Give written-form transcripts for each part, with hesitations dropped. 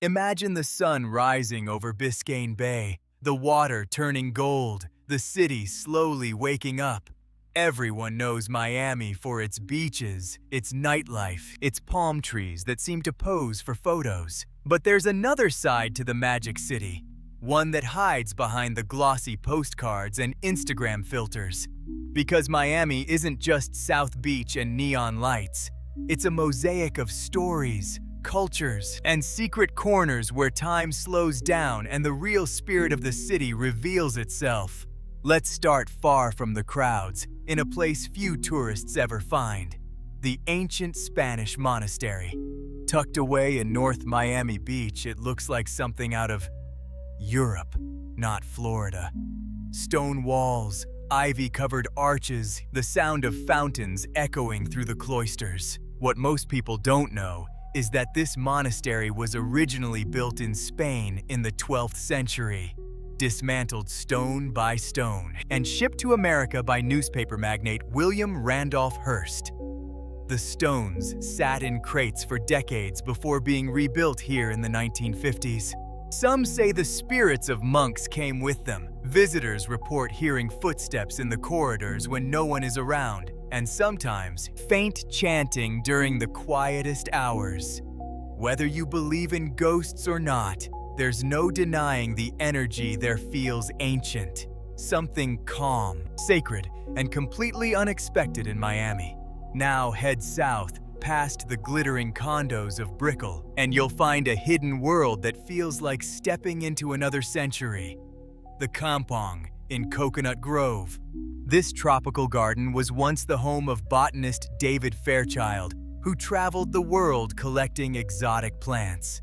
Imagine the sun rising over Biscayne Bay, the water turning gold, the city slowly waking up. Everyone knows Miami for its beaches, its nightlife, its palm trees that seem to pose for photos. But there's another side to the Magic City, one that hides behind the glossy postcards and Instagram filters. Because Miami isn't just South Beach and neon lights, it's a mosaic of stories, cultures, and secret corners where time slows down and the real spirit of the city reveals itself. Let's start far from the crowds, in a place few tourists ever find, the ancient Spanish monastery. Tucked away in North Miami Beach, it looks like something out of Europe, not Florida. Stone walls, ivy-covered arches, the sound of fountains echoing through the cloisters. What most people don't know is that this monastery was originally built in Spain in the 12th century, dismantled stone by stone, and shipped to America by newspaper magnate William Randolph Hearst. The stones sat in crates for decades before being rebuilt here in the 1950s. Some say the spirits of monks came with them. Visitors report hearing footsteps in the corridors when no one is around, and sometimes faint chanting during the quietest hours. Whether you believe in ghosts or not, there's no denying the energy there feels ancient, something calm, sacred, and completely unexpected in Miami. Now head south, past the glittering condos of Brickell, and you'll find a hidden world that feels like stepping into another century. The Kampong in Coconut Grove. This tropical garden was once the home of botanist David Fairchild, who traveled the world collecting exotic plants.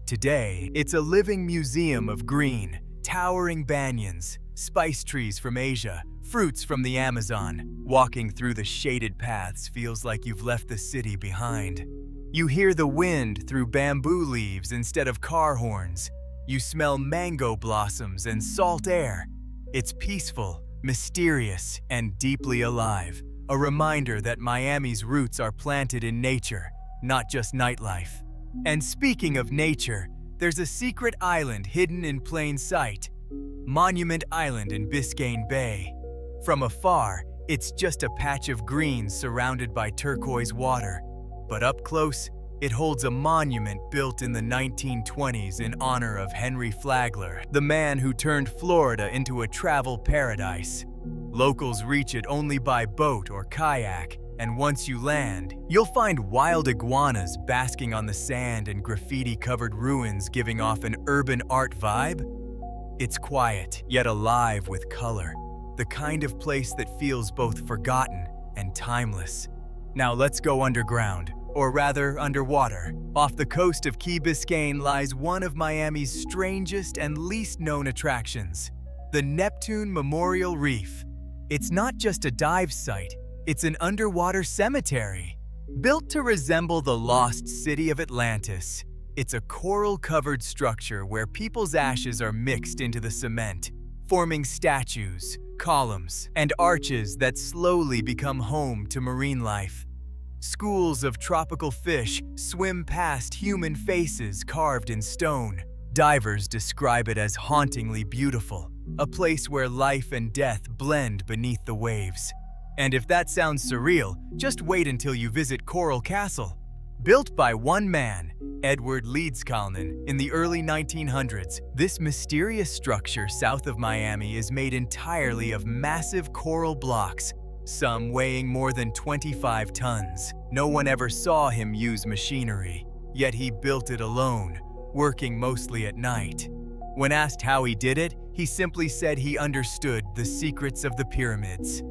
Today, it's a living museum of green, towering banyans, spice trees from Asia, fruits from the Amazon. Walking through the shaded paths feels like you've left the city behind. You hear the wind through bamboo leaves instead of car horns. You smell mango blossoms and salt air. It's peaceful, mysterious, and deeply alive. A reminder that Miami's roots are planted in nature, not just nightlife. And speaking of nature, there's a secret island hidden in plain sight. Monument Island in Biscayne Bay. From afar, it's just a patch of green surrounded by turquoise water. But up close, it holds a monument built in the 1920s in honor of Henry Flagler, the man who turned Florida into a travel paradise. Locals reach it only by boat or kayak, and once you land, you'll find wild iguanas basking on the sand and graffiti-covered ruins giving off an urban art vibe. It's quiet, yet alive with color, the kind of place that feels both forgotten and timeless. Now let's go underground, or rather underwater. Off the coast of Key Biscayne lies one of Miami's strangest and least known attractions, the Neptune Memorial Reef. It's not just a dive site, it's an underwater cemetery. Built to resemble the lost city of Atlantis, it's a coral-covered structure where people's ashes are mixed into the cement, forming statues, columns, and arches that slowly become home to marine life. Schools of tropical fish swim past human faces carved in stone. Divers describe it as hauntingly beautiful, a place where life and death blend beneath the waves. And if that sounds surreal, just wait until you visit Coral Castle. Built by one man, Edward Leedskalnin, in the early 1900s, this mysterious structure south of Miami is made entirely of massive coral blocks, some weighing more than 25 tons. No one ever saw him use machinery, yet he built it alone, working mostly at night. When asked how he did it, he simply said he understood the secrets of the pyramids.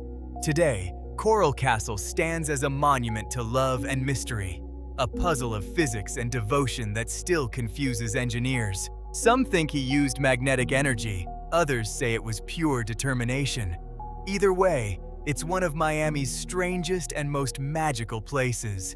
Today, Coral Castle stands as a monument to love and mystery, a puzzle of physics and devotion that still confuses engineers. Some think he used magnetic energy, others say it was pure determination. Either way, it's one of Miami's strangest and most magical places.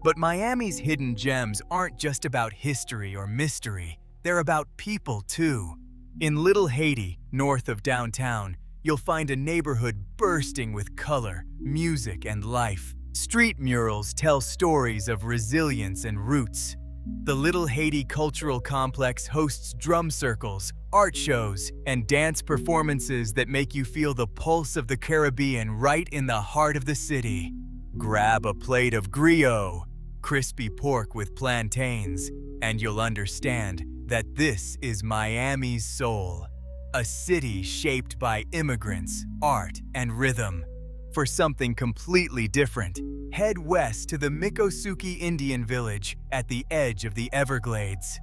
But Miami's hidden gems aren't just about history or mystery, they're about people too. In Little Haiti, north of downtown, you'll find a neighborhood bursting with color, music, and life. Street murals tell stories of resilience and roots. The Little Haiti Cultural Complex hosts drum circles, art shows, and dance performances that make you feel the pulse of the Caribbean right in the heart of the city. Grab a plate of griot, crispy pork with plantains, and you'll understand that this is Miami's soul. A city shaped by immigrants, art, and rhythm. For something completely different, head west to the Miccosukee Indian Village at the edge of the Everglades.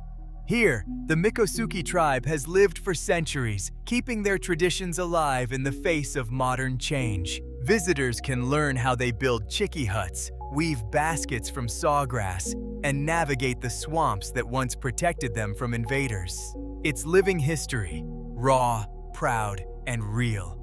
Here, the Miccosukee tribe has lived for centuries, keeping their traditions alive in the face of modern change. Visitors can learn how they build chicky huts, weave baskets from sawgrass, and navigate the swamps that once protected them from invaders. It's living history, raw, proud, and real.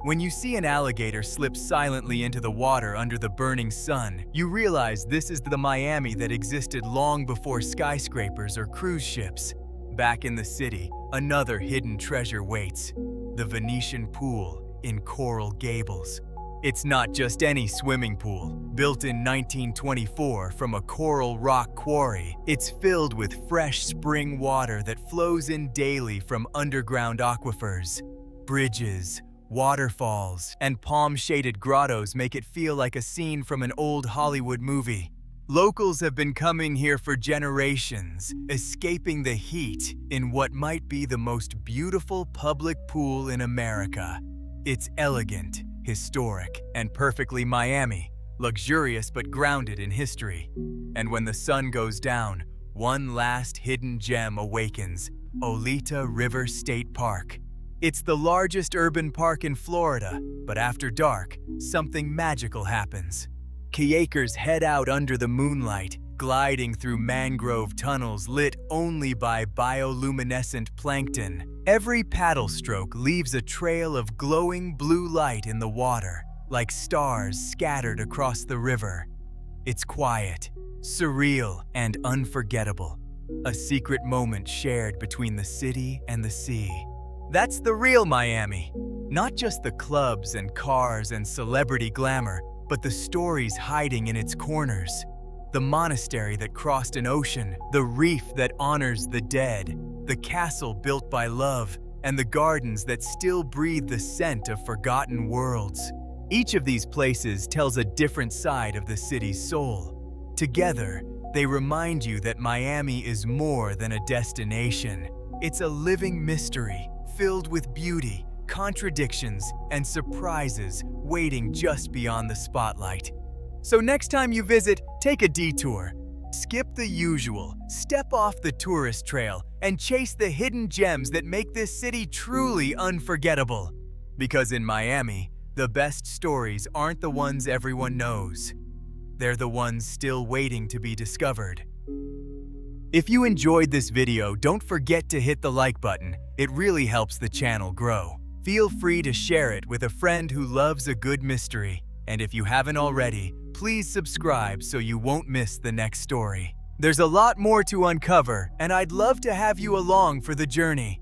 When you see an alligator slip silently into the water under the burning sun, you realize this is the Miami that existed long before skyscrapers or cruise ships. Back in the city, another hidden treasure waits: the Venetian Pool in Coral Gables. It's not just any swimming pool. Built in 1924 from a coral rock quarry, it's filled with fresh spring water that flows in daily from underground aquifers. Bridges, waterfalls, and palm-shaded grottos make it feel like a scene from an old Hollywood movie. Locals have been coming here for generations, escaping the heat in what might be the most beautiful public pool in America. It's elegant, historic, and perfectly Miami, luxurious but grounded in history. And when the sun goes down, one last hidden gem awakens: Oleta River State Park. It's the largest urban park in Florida, but after dark, something magical happens. Kayakers head out under the moonlight, gliding through mangrove tunnels lit only by bioluminescent plankton. Every paddle stroke leaves a trail of glowing blue light in the water, like stars scattered across the river. It's quiet, surreal, and unforgettable. A secret moment shared between the city and the sea. That's the real Miami. Not just the clubs and cars and celebrity glamour, but the stories hiding in its corners. The monastery that crossed an ocean, the reef that honors the dead, the castle built by love, and the gardens that still breathe the scent of forgotten worlds. Each of these places tells a different side of the city's soul. Together, they remind you that Miami is more than a destination. It's a living mystery, filled with beauty, contradictions, and surprises waiting just beyond the spotlight. So next time you visit, take a detour. Skip the usual, step off the tourist trail, and chase the hidden gems that make this city truly unforgettable. Because in Miami, the best stories aren't the ones everyone knows. They're the ones still waiting to be discovered. If you enjoyed this video, don't forget to hit the like button. It really helps the channel grow. Feel free to share it with a friend who loves a good mystery. And if you haven't already, please subscribe so you won't miss the next story. There's a lot more to uncover, and I'd love to have you along for the journey.